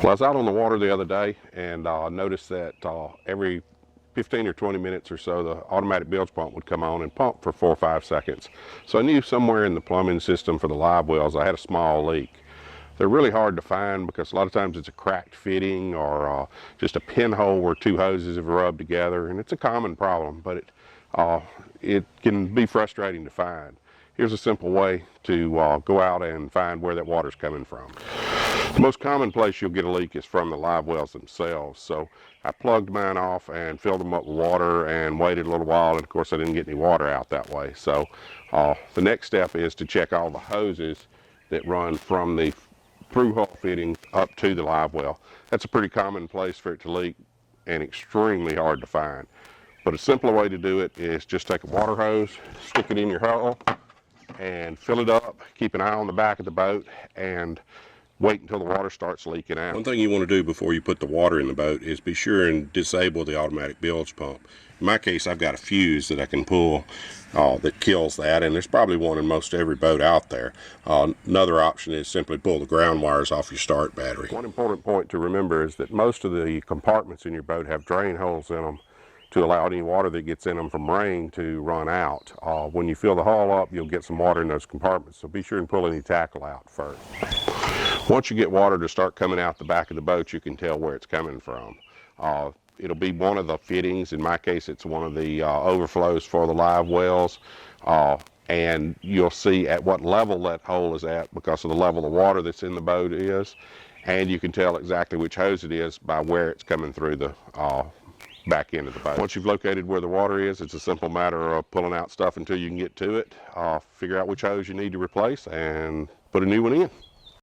Well, I was out on the water the other day and noticed that every 15 or 20 minutes or so, the automatic bilge pump would come on and pump for 4 or 5 seconds. So I knew somewhere in the plumbing system for the live wells I had a small leak. They're really hard to find because a lot of times it's a cracked fitting or just a pinhole where two hoses have rubbed together, and it's a common problem, but it can be frustrating to find. Here's a simple way to go out and find where that water's coming from. The most common place you'll get a leak is from the live wells themselves. So I plugged mine off and filled them up with water and waited a little while, and of course I didn't get any water out that way. So the next step is to check all the hoses that run from the through hull fitting up to the live well. That's a pretty common place for it to leak and extremely hard to find. But a simpler way to do it is just take a water hose, stick it in your hull, and fill it up. Keep an eye on the back of the boat and wait until the water starts leaking out. One thing you want to do before you put the water in the boat is be sure and disable the automatic bilge pump. In my case, I've got a fuse that I can pull that kills that, and there's probably one in most every boat out there. Another option is simply pull the ground wires off your start battery. One important point to remember is that most of the compartments in your boat have drain holes in them to allow any water that gets in them from rain to run out. When you fill the hull up, you'll get some water in those compartments, so be sure and pull any tackle out first. Once you get water to start coming out the back of the boat, you can tell where it's coming from. It'll be one of the fittings. In my case, it's one of the overflows for the live wells. And you'll see at what level that hole is at because of the level of water that's in the boat is. And you can tell exactly which hose it is by where it's coming through the back end of the boat. Once you've located where the water is, it's a simple matter of pulling out stuff until you can get to it, figure out which hose you need to replace, and put a new one in.